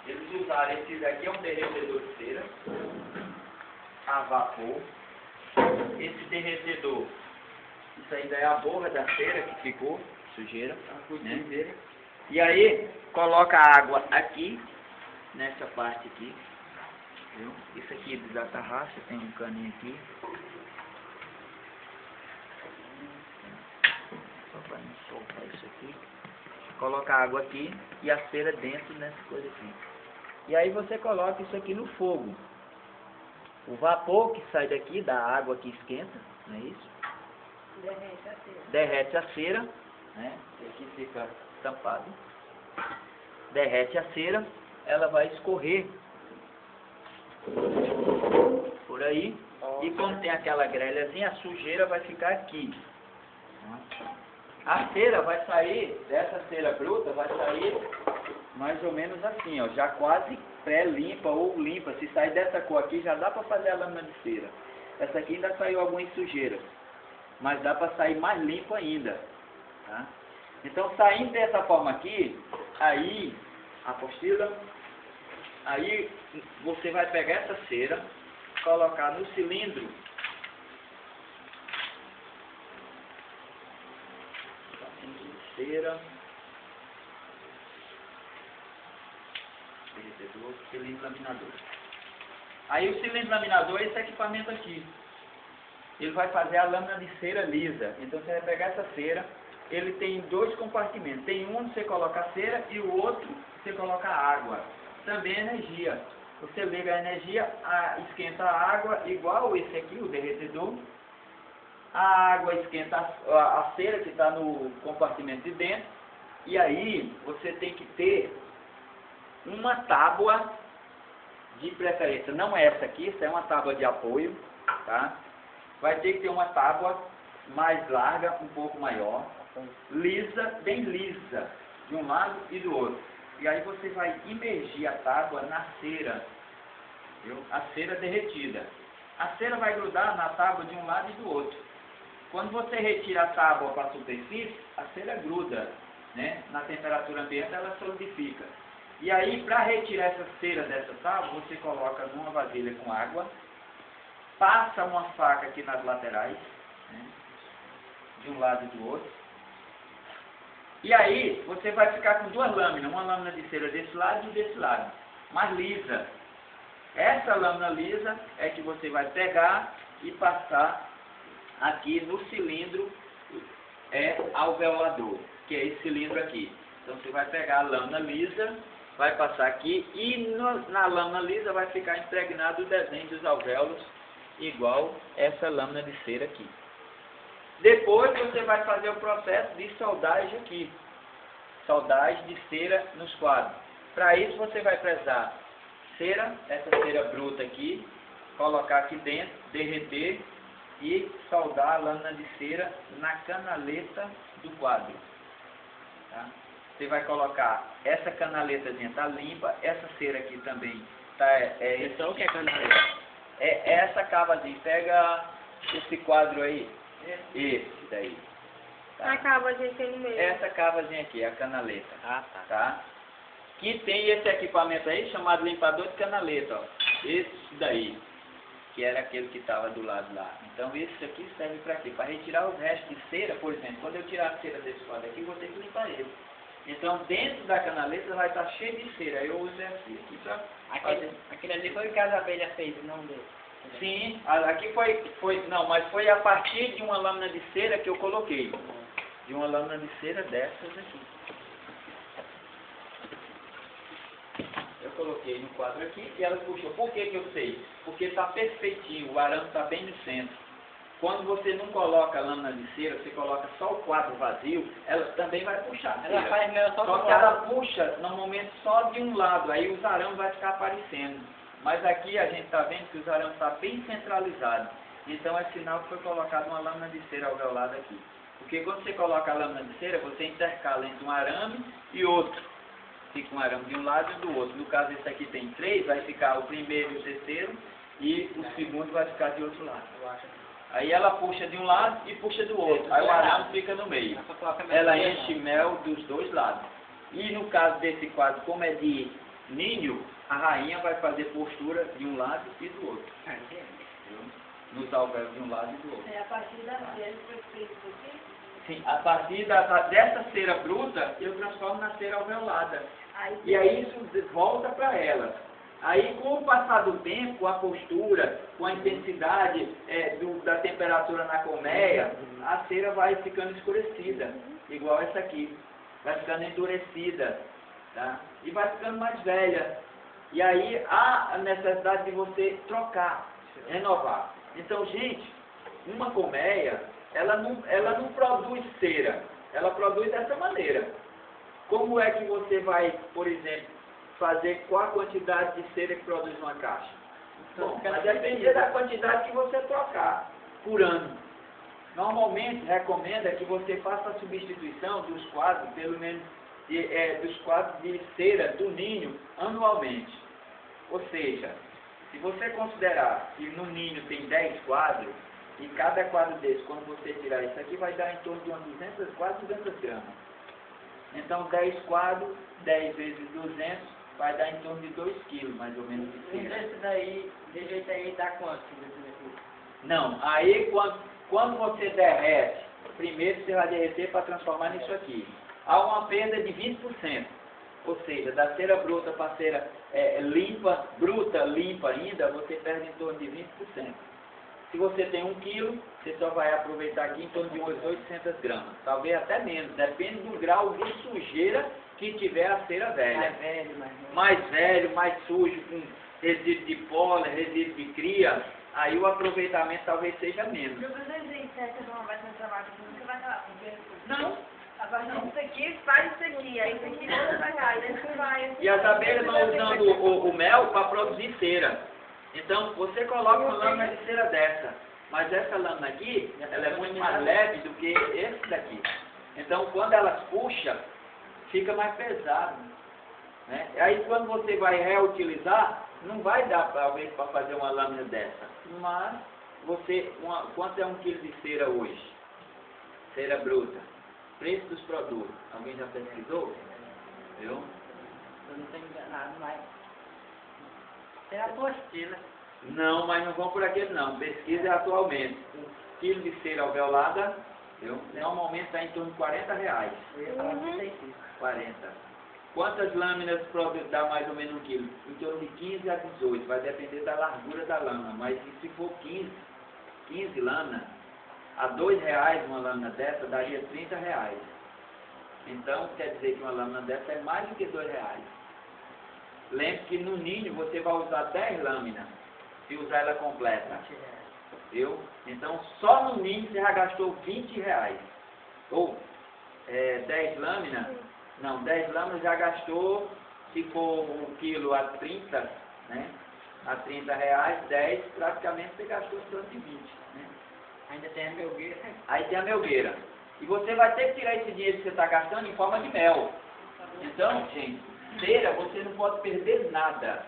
Eles usaram esse daqui, é um derretedor de cera a vapor. Esse derretedor, isso ainda é a borra da cera que ficou, sujeira, né? E aí, coloca a água aqui, nessa parte aqui, viu? Isso aqui é da tarraxa, tem um caninho aqui. Só para não soltar isso aqui. Coloca a água aqui e a cera dentro nessa coisa aqui. E aí você coloca isso aqui no fogo. O vapor que sai daqui, da água que esquenta, não é isso? Derrete a cera. Derrete a cera, né? E aqui fica tampado. Derrete a cera, ela vai escorrer por aí. E como tem aquela grelhazinha, a sujeira vai ficar aqui. A cera vai sair, dessa cera bruta, vai sair mais ou menos assim, ó, já quase pré-limpa ou limpa. Se sair dessa cor aqui, já dá para fazer a lâmina de cera. Essa aqui ainda saiu algumas sujeiras, mas dá para sair mais limpo ainda, tá? Então, saindo dessa forma aqui, aí, apostila, aí você vai pegar essa cera, colocar no cilindro, cera, derretedor, cilindro laminador. Aí o cilindro laminador é esse equipamento aqui. Ele vai fazer a lâmina de cera lisa. Então você vai pegar essa cera, ele tem dois compartimentos. Tem um onde você coloca a cera e o outro você coloca a água. Também energia. Você liga a energia, esquenta a água, igual esse aqui, o derretedor. A água esquenta a cera que está no compartimento de dentro. E aí você tem que ter uma tábua de preferência. Não é essa aqui, essa é uma tábua de apoio, tá? Vai ter que ter uma tábua mais larga, um pouco maior, lisa, bem lisa, de um lado e do outro. E aí você vai imergir a tábua na cera, viu? A cera derretida. A cera vai grudar na tábua de um lado e do outro. Quando você retira a tábua para a superfície, a cera gruda, né? Na temperatura ambiente ela solidifica. E aí, para retirar essa cera dessa tábua, você coloca numa vasilha com água, passa uma faca aqui nas laterais, né? De um lado e do outro. E aí, você vai ficar com duas lâminas, uma lâmina de cera desse lado e desse lado, mas lisa. Essa lâmina lisa é que você vai pegar e passar aqui no cilindro alveolador, que é esse cilindro aqui. Então você vai pegar a lâmina lisa, vai passar aqui e na lâmina lisa vai ficar impregnado o desenho dos alvéolos, igual essa lâmina de cera aqui. Depois você vai fazer o processo de soldagem aqui, soldagem de cera nos quadros. Para isso você vai precisar cera, essa cera bruta aqui, colocar aqui dentro, derreter e soldar a lâmina de cera na canaleta do quadro. Tá? Você vai colocar essa canaletazinha, tá limpa, essa cera aqui também tá. Então o que é canaleta? É essa cavazinha, pega esse quadro aí, esse daí. Tá? A cavazinha aqui no meio. Essa cavazinha aqui, a canaleta. Ah, tá. Tá? Que tem esse equipamento aí chamado limpador de canaleta, ó. Esse daí, que era aquele que estava do lado lá. Então esse aqui serve para quê? Para retirar os restos de cera, por exemplo. Quando eu tirar a cera desse quadro aqui, eu vou ter que limpar ele. Então dentro da canaleta vai estar cheio de cera. Eu uso esse aqui para fazer. Aquele ali foi o que as abelhas fez, não deu. Sim, aqui não, mas foi a partir de uma lâmina de cera que eu coloquei. De uma lâmina de cera dessas aqui. Eu coloquei no quadro aqui e ela puxou. Por que que eu sei? Porque está perfeitinho, o arame está bem no centro. Quando você não coloca a lâmina de cera, você coloca só o quadro vazio, ela também vai puxar. Ela faz mesmo Só que ela puxa normalmente só de um lado, aí os arames vai ficar aparecendo. Mas aqui a gente está vendo que os arames estão bem centralizados. Então é sinal que foi colocado uma lâmina de cera alveolada aqui. Porque quando você coloca a lâmina de cera, você intercala entre um arame e outro. Fica um arame de um lado e do outro. No caso, esse aqui tem 3, vai ficar o primeiro e o terceiro, e o segundo vai ficar de outro lado. Aí ela puxa de um lado e puxa do outro. Aí o arame fica no meio. Ela enche mel dos dois lados. E no caso desse quadro, como é de ninho, a rainha vai fazer postura de um lado e do outro. Viu? Nos alvéolos de um lado e do outro. É a partir da cera que foi feito aqui? Sim, a partir dessa cera bruta, eu transformo na cera alveolada. E aí isso volta para ela. Aí, com o passar do tempo, com a postura, com a intensidade da temperatura na colmeia, a cera vai ficando escurecida, igual essa aqui. Vai ficando endurecida, tá? E vai ficando mais velha. E aí há a necessidade de você trocar, renovar. Então, gente, uma colmeia, ela não produz cera, ela produz dessa maneira. Como é que você vai, por exemplo, fazer qual a quantidade de cera que produz uma caixa? Bom, vai depender da quantidade que você trocar por ano. Normalmente, recomenda que você faça a substituição dos quadros, pelo menos dos quadros de cera do ninho, anualmente. Ou seja, se você considerar que no ninho tem 10 quadros, e cada quadro desse, quando você tirar isso aqui, vai dar em torno de umas 200 gramas. Então, 10 quadros, 10 vezes 200, vai dar em torno de 2 quilos, mais ou menos, de cera. Esse daí, de jeito aí, dá quanto? Não, aí quando você derrete, primeiro você vai derreter para transformar nisso aqui. Há uma perda de 20%. Ou seja, da cera bruta para cera bruta, limpa ainda, você perde em torno de 20%. Se você tem 1 quilo, você só vai aproveitar aqui em torno de umas 800 gramas. Talvez até menos, depende do grau de sujeira que tiver a cera velha. Mais velho, mais sujo, com resíduo de pólen, resíduo de cria, aí o aproveitamento talvez seja menos. Eu preciso que não vai ter trabalho, você vai falar. Não. Agora, isso aqui faz isso aqui, aí isso aqui você vai lá, e isso vai. E as abelhas vão usando o mel para produzir cera. Então, você coloca uma lâmina de cera dessa, mas essa lâmina aqui, ela é muito mais leve do que esse daqui. Então, quando elas puxam, fica mais pesado. Né? Aí, quando você vai reutilizar, não vai dar, talvez, para fazer uma lâmina dessa. Mas, quanto é 1 quilo de cera hoje? Cera bruta. Preço dos produtos. Alguém já pesquisou? Viu? Eu não tenho enganado, mas... Tem a apostila. Não, mas não vão por aquele não. Pesquisa atualmente. 1 quilo de cera alveolada, viu? Normalmente está em torno de R$40. Eu ia falar 35. 40. Quantas lâminas dá mais ou menos 1 quilo? Em torno de 15 a 18. Vai depender da largura da lâmina. Mas se for 15 lâminas, a R$2 uma lâmina dessa daria R$30. Então, quer dizer que uma lâmina dessa é mais do que R$2. Lembre que no ninho você vai usar 10 lâminas, se usar ela completa. Viu? Então, só no ninho você já gastou R$20. Ou 10 lâminas, não, 10 lâminas já gastou, se for 1 quilo a 30, né? A R$30, 10, praticamente você gastou em torno de 20. Né? Ainda tem a melgueira. Aí tem a melgueira. E você vai ter que tirar esse dinheiro que você está gastando em forma de mel. Então, gente, cera você não pode perder nada.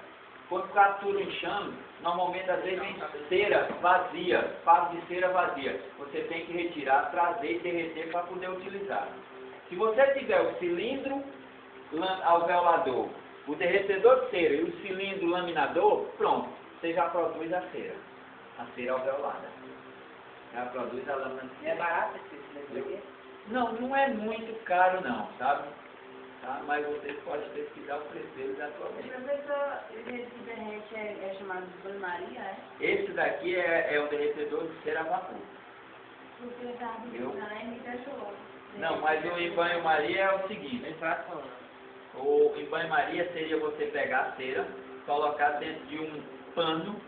Quando está tudo inchando, normalmente às vezes vem cera vazia, fardo de cera vazia. Você tem que retirar, trazer e derreter para poder utilizar. Se você tiver o cilindro alveolador, o derretedor de cera e o cilindro laminador, pronto, você já produz a cera alveolada. Já produz a lâmina de cera. É barato esse daqui? Não, não é muito caro não, sabe? Tá? Mas você pode pesquisar o preço deles atualmente. Professor, esse que derrete é chamado de banho-maria, é? Esse daqui é um derretedor de cera a vapor. Porque eu estava pensando, né, me deixou. Não, mas o em banho-maria é o seguinte. O em banho-maria seria você pegar a cera, colocar dentro de um pano,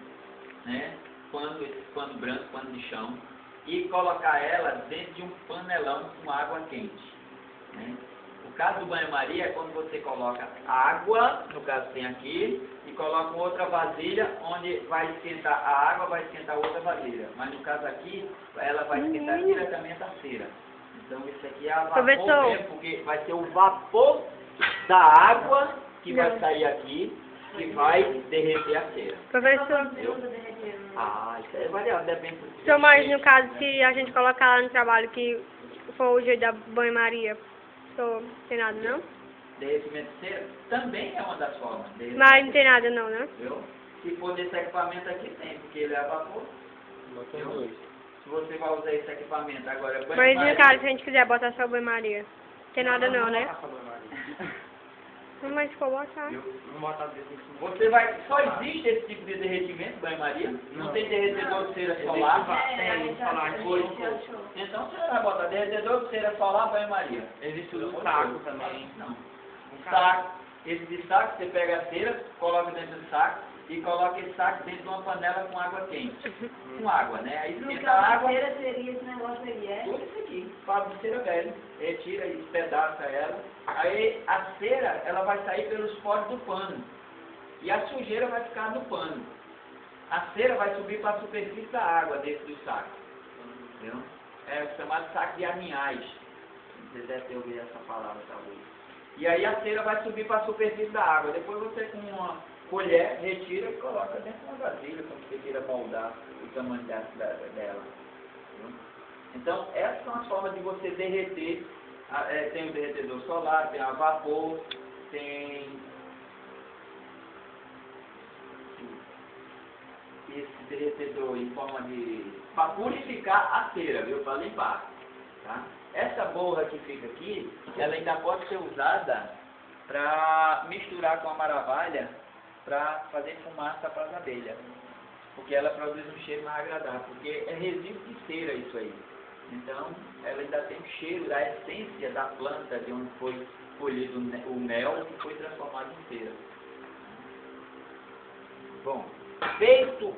né? Esse pano branco, pano de chão, e colocar ela dentro de um panelão com água quente. Né? O caso do banho-maria é quando você coloca água, no caso tem aqui, e coloca outra vasilha onde vai esquentar a água, vai esquentar outra vasilha. Mas no caso aqui, ela vai esquentar diretamente a cera. Então isso aqui é a vapor mesmo, porque vai ser o vapor da água que vai sair aqui, que vai derreter a cera. Professor, Isso aí é variado, depende do senhor, mas no caso se a gente colocar lá no trabalho que for o jeito da banho-maria, senhor, tem nada não? derretimento de cera, também é uma das formas de derretimento. Mas não tem nada não, né? Viu? Se for desse equipamento aqui, tem, porque ele é a vapor. Bota os dois. Se você vai usar esse equipamento agora, Mas banho-maria. no caso, se a gente quiser botar só o banho-maria, não tem nada não, né? Passa a banho-maria. Mas se for botar. Viu? Vamos botar desse em cima. Você vai. Só existe esse tipo de derretimento, banho-maria? Não tem derretedor de cera solar? Tem solar de Foi. coco. Então você vai botar derretedor de cera solar, banho-maria. Existe o saco também. Não. Saco. Esse de saco, você pega a cera, coloca dentro do saco e coloca esse saco dentro de uma panela com água quente. Com água, né? Aí No esquenta a água. cera seria esse negócio aí, é? Tudo isso aqui, faz de cera velha, retira e despedaça ela. Aí a cera, ela vai sair pelos poros do pano. E a sujeira vai ficar no pano. A cera vai subir para a superfície da água dentro do saco. Entendeu? É chamado saco de aminhais. Você deve ter ouvido essa palavra, talvez. E aí a cera vai subir para a superfície da água. Depois você com uma colher retira e coloca dentro de uma vasilha, como você queira moldar o tamanho dela. Entendeu? Então, essas são as formas de você derreter. Tem o derretedor solar, tem a vapor, tem esse derretedor em forma de... para purificar a cera, viu? Para limpar. Tá? Essa borra que fica aqui, ela ainda pode ser usada para misturar com a maravalha para fazer fumaça para as abelhas. Porque ela produz um cheiro mais agradável, porque é resíduo de cera isso aí. Então, ela ainda tem o cheiro da essência da planta de onde foi colhido o mel que foi transformado em cera. Bom, feito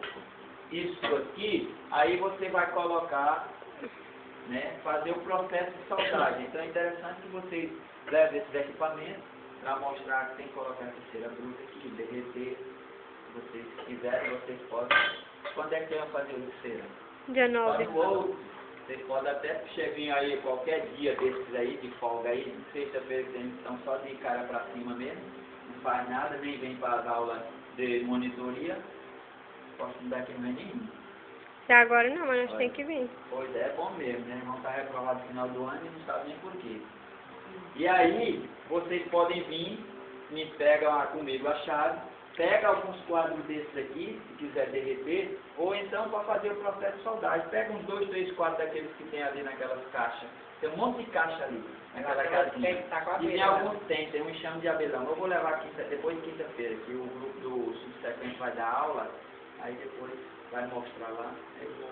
isso aqui, aí você vai colocar, né, fazer o processo de soldagem. Então é interessante que vocês levem esses equipamentos para mostrar que tem que colocar essa cera bruta aqui, derreter. Se vocês quiserem, vocês podem. Quando é que vão fazer o de cera? Dia 9. Para o outro, vocês podem até chegar aí qualquer dia desses aí, de folga aí, sexta-feira que eles estão só de cara para cima mesmo, não faz nada, nem vem para as aulas de monitoria. Oportunidade que não é nenhuma. Até agora não, mas nós temos que vir. Pois é, bom mesmo, né? Vão estar reprovados no final do ano e não sabem nem por quê. E aí, vocês podem vir, me pegam comigo a chave, pega alguns quadros desses aqui, se quiser derreter, ou então para fazer o processo de soldagem. Pega uns 2, 3 quadros daqueles que tem ali naquelas caixas. Tem um monte de caixa ali, naquela casinha. E tem alguns tem um enxame de abelhão. Eu vou levar aqui depois de quinta-feira, que o grupo do subsequente vai dar aula, aí depois vai mostrar lá.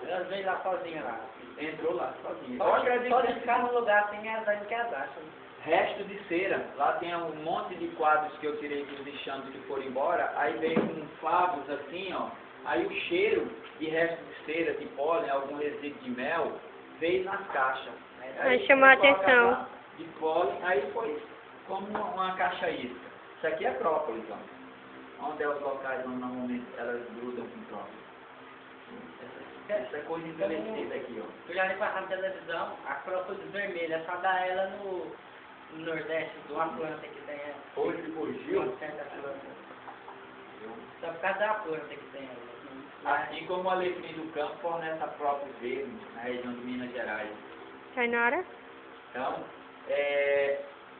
Elas vêm lá sozinhas lá. Entrou lá sozinho. Pode ficar no lugar sem as que as acham. Resto de cera. Lá tem um monte de quadros que eu tirei dos enxames que foram embora. Aí vem com favos assim, ó. Aí o cheiro de resto de cera, de pólen, algum resíduo de mel, veio nas caixas. Aí chamou a atenção. Lá de pólen, aí foi como uma caixa isca. Isso aqui é própolis, ó. Onde é os locais onde normalmente elas grudam com própolis. Essa coisa envelhecida aqui, ó. Eu já vi passar na televisão, a própolis vermelha, só dá ela no Nordeste, de uma planta que tem ela. Hoje fugiu. Uma certa planta. Só por causa da planta que tem ela. Assim como o alecrim do campo fornece a própolis verde na região de Minas Gerais. Tainara? Então,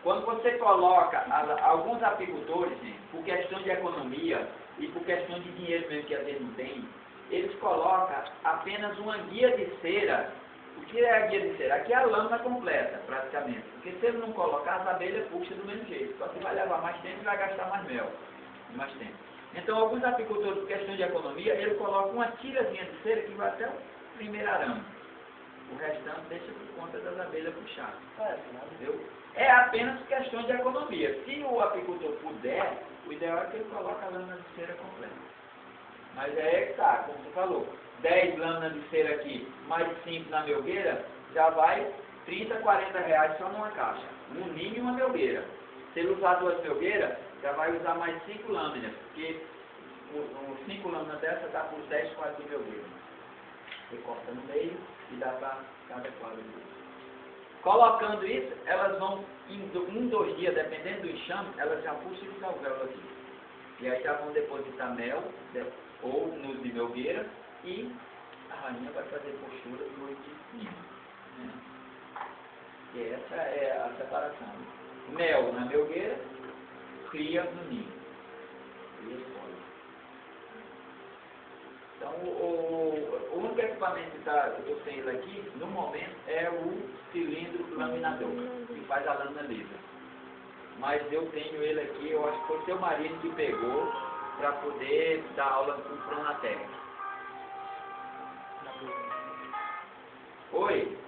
quando você coloca alguns apicultores, gente, por questão de economia e por questão de dinheiro mesmo que às vezes não tem, eles colocam apenas uma guia de cera. O que é a guia de cera? Aqui é a lâmina completa, praticamente. Porque se ele não colocar, as abelhas puxam do mesmo jeito. Só que vai levar mais tempo e vai gastar mais mel. Mais tempo. Então, alguns apicultores, por questão de economia, ele coloca uma tirazinha de cera que vai até o primeiro arame. O restante deixa por conta das abelhas puxar. Entendeu? É apenas questão de economia. Se o apicultor puder, o ideal é que ele coloque a lâmina de cera completa. Mas é que tá, como você falou, 10 lâminas de cera aqui, mais 5 na melgueira, já vai 30, 40 reais só numa caixa. No mínimo uma melgueira. Se ele usar 2 melgueiras, já vai usar mais 5 lâminas, porque 5 lâminas dessa dá por 10 quadros de melgueira. Você corta no meio e dá para cada quadro. Colocando isso, elas vão, em 1, 2 dias, dependendo do enxame, elas já puxam esse alvéolo aqui. E aí já vão depositar mel, ou nudo de melgueira, e a rainha vai fazer postura do oito de ninho. E essa é a separação. Mel na melgueira cria no ninho. E escolhe. Então, o único equipamento que eu tenho ele aqui, no momento, é o cilindro laminador, que faz a lâmina lisa. Mas eu tenho ele aqui, eu acho que foi o seu marido que pegou para poder dar aula com o Pronatec. Oi.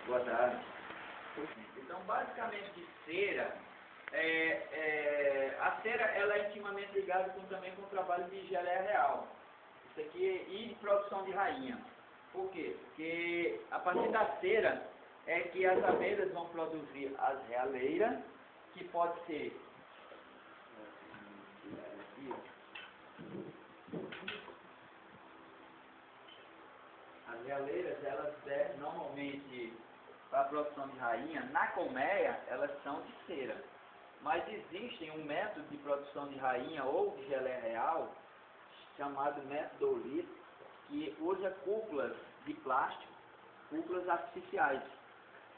Boa tarde. Então, basicamente, de cera, a cera ela é intimamente ligada também com o trabalho de geleia real. Isso aqui e de produção de rainha. Por quê? Porque a partir da cera é que as abelhas vão produzir as realeiras, que pode ser as realeiras, elas normalmente para a produção de rainha, na colmeia, elas são de cera. Mas existe um método de produção de rainha ou de geleia real, chamado método Olito, que usa cúpulas de plástico, cúpulas artificiais.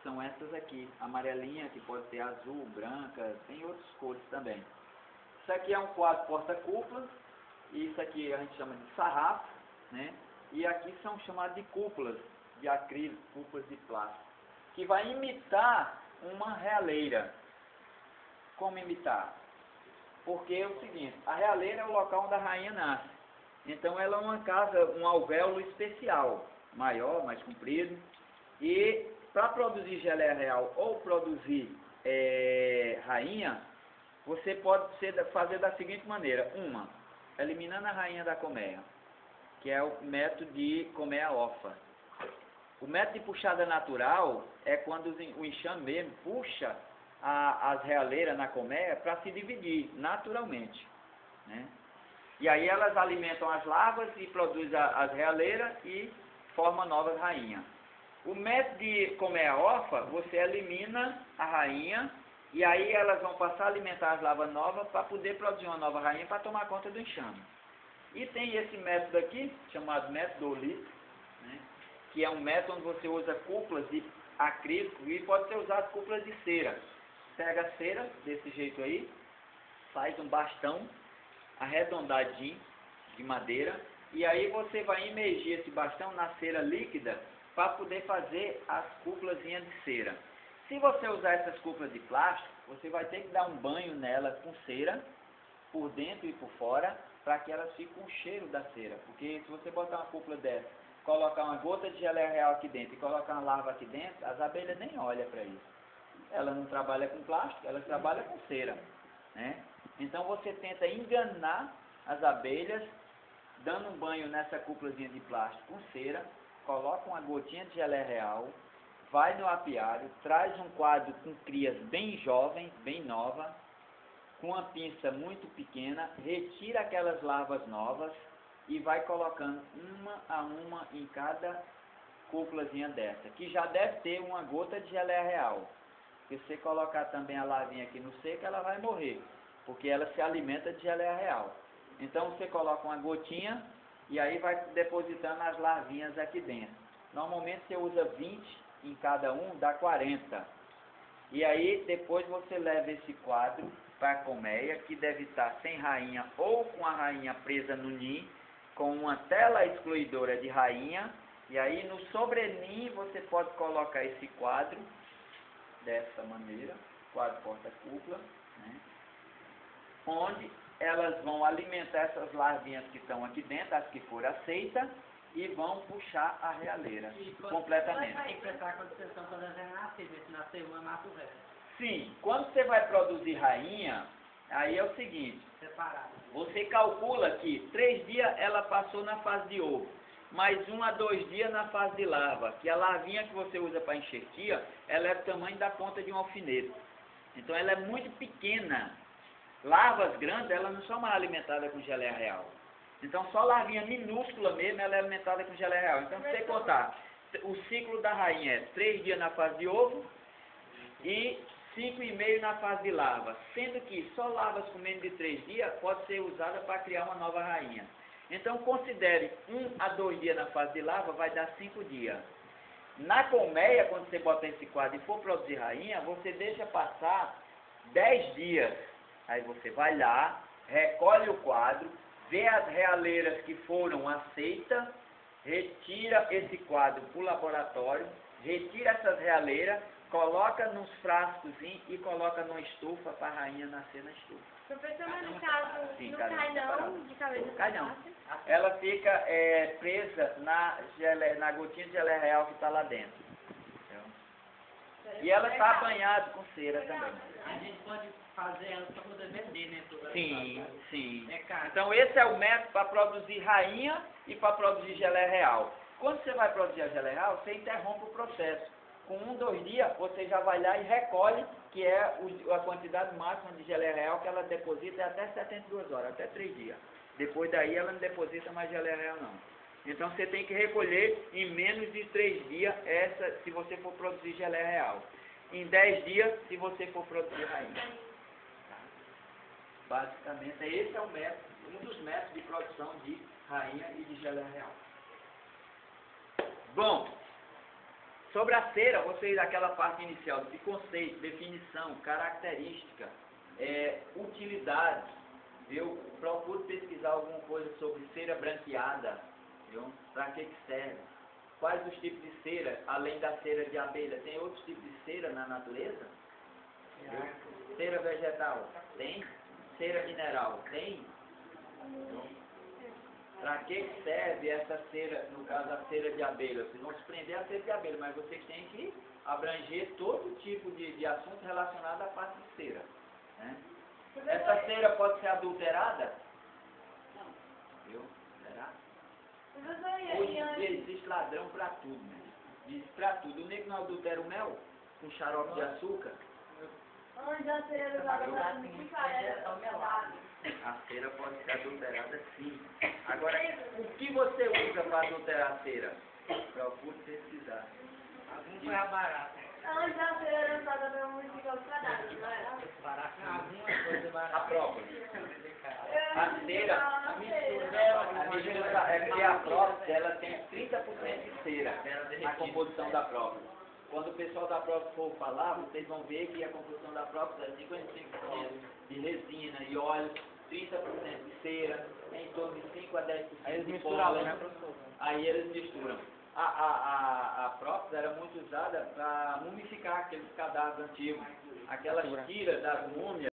São essas aqui, amarelinha, que pode ser azul, branca, tem outras cores também. Isso aqui é um quadro porta-cúpula, e isso aqui a gente chama de sarrafo, né? E aqui são chamadas de cúpulas de acrílico, cúpulas de plástico, que vai imitar uma realeira. Como imitar? Porque é o seguinte, a realeira é o local onde a rainha nasce. Então ela é uma casa, um alvéolo especial, maior, mais comprido. E para produzir geleia real ou produzir rainha, você pode fazer da seguinte maneira. Uma, eliminando a rainha da colmeia, que é o método de colmeia órfã. O método de puxada natural é quando o enxame mesmo puxa as realeiras na colmeia para se dividir naturalmente, né? E aí elas alimentam as larvas e produzem as realeiras e formam novas rainhas. O método de colmeia órfã, você elimina a rainha e aí elas vão passar a alimentar as larvas novas para poder produzir uma nova rainha para tomar conta do enxame. E tem esse método aqui, chamado método Olito, né? Que é um método onde você usa cúpulas de acrílico e pode ser usado cúpulas de cera. Pega a cera, desse jeito aí, faz um bastão arredondadinho de madeira e aí você vai imergir esse bastão na cera líquida para poder fazer as cúpulas de cera. Se você usar essas cúpulas de plástico, você vai ter que dar um banho nelas com cera, por dentro e por fora, para que elas fiquem com o cheiro da cera. Porque se você botar uma cúpula dessa, colocar uma gota de geleia real aqui dentro e colocar uma larva aqui dentro, as abelhas nem olham para isso. Ela não trabalha com plástico, ela trabalha com cera, né? Então você tenta enganar as abelhas, dando um banho nessa cúpulazinha de plástico com cera, coloca uma gotinha de geleia real, vai no apiário, traz um quadro com crias bem jovens, bem novas, com uma pinça muito pequena, retira aquelas larvas novas e vai colocando uma a uma em cada cúpulazinha dessa, que já deve ter uma gota de geleia real. Se você colocar também a larvinha aqui no seco, ela vai morrer, porque ela se alimenta de geleia real. Então você coloca uma gotinha e aí vai depositando as larvinhas aqui dentro. Normalmente você usa 20 em cada um, dá 40. E aí depois você leva esse quadro para a colmeia, que deve estar sem rainha ou com a rainha presa no ninho, com uma tela excluidora de rainha. E aí no sobreninho você pode colocar esse quadro dessa maneira, quadro porta-cúpula, né? Onde elas vão alimentar essas larvinhas que estão aqui dentro, as que forem aceitas, e vão puxar a realeira completamente. Tem que prestar atenção quando ela nascer, se nascer uma, mata o resto. Sim, quando você vai produzir rainha, aí é o seguinte, Separado. você calcula que 3 dias ela passou na fase de ovo, mais 1 a 2 dias na fase de larva, que a larvinha que você usa para enxertia, ela é do tamanho da ponta de um alfinete. Então ela é muito pequena. Larvas grandes, elas não são mais alimentadas com geleia real. Então só larvinha minúscula mesmo, ela é alimentada com geleia real. Então se você contar, o ciclo da rainha é 3 dias na fase de ovo e 5,5 na fase de larva. Sendo que só larvas com menos de 3 dias pode ser usada para criar uma nova rainha. Então considere 1 a 2 dias na fase de larva, vai dar 5 dias. Na colmeia, quando você bota esse quadro e for produzir rainha, você deixa passar 10 dias. Aí você vai lá, recolhe o quadro, vê as realeiras que foram aceitas, retira esse quadro para o laboratório, retira essas realeiras, coloca nos frascos e coloca numa estufa para a rainha nascer na estufa. Professor, mas no caso, Sim, não cada um cai separado. não de cabeça Cai não. fácil? Ela fica presa na gotinha de geleia real que está lá dentro. Entendeu? E ela está banhada com cera também. A gente pode fazer ela para poder vender, né? Sim, sim. É caro. Então esse é o método para produzir rainha e para produzir geleia real. Quando você vai produzir a geleia real, você interrompe o processo. Com 1, 2 dias, você já vai lá e recolhe, que é a quantidade máxima de geleia real que ela deposita é até 72 horas, até 3 dias. Depois daí ela não deposita mais geleia real não. Então você tem que recolher em menos de 3 dias essa, se você for produzir geleia real. Em 10 dias, se você for produzir rainha. Basicamente, esse é o método, um dos métodos de produção de rainha e de geleia real. Bom, sobre a cera, vocês, aquela parte inicial de conceito, definição, característica, utilidade, eu procuro pesquisar alguma coisa sobre cera branqueada, para que serve, quais os tipos de cera, além da cera de abelha, tem outros tipos de cera na natureza? Cera vegetal, tem? Cera mineral, tem? Para que serve essa cera, no caso a cera de abelha? Vocês vão se prender a cera de abelha, mas vocês têm que abranger todo tipo de assunto relacionado à parte de cera. Né? Essa cera pode ser adulterada? Não. Viu? Será? Hoje em dia existe ladrão para tudo, né? Existe para tudo. O nego não adultera o mel com xarope de açúcar? Onde a cera usada para limpar A cera pode ser adulterada sim. Agora, o que você usa para adulterar a cera? Procure pesquisar. Algum foi a barata. Onde a cera era usada para modificar os cadáveres, não era? Alguma coisa A barata. própolis. A cera, a mistura é porque a própolis ela tem 30% de cera na composição da própolis. Quando o pessoal da própolis for falar, vocês vão ver que a composição da própolis é 55% de resina e óleo, 30% de cera, em torno de 5 a 10% de pólen. né, professor? Aí eles misturam. A própolis era muito usada para mumificar aqueles cadáveres antigos. Aquelas tiras das múmias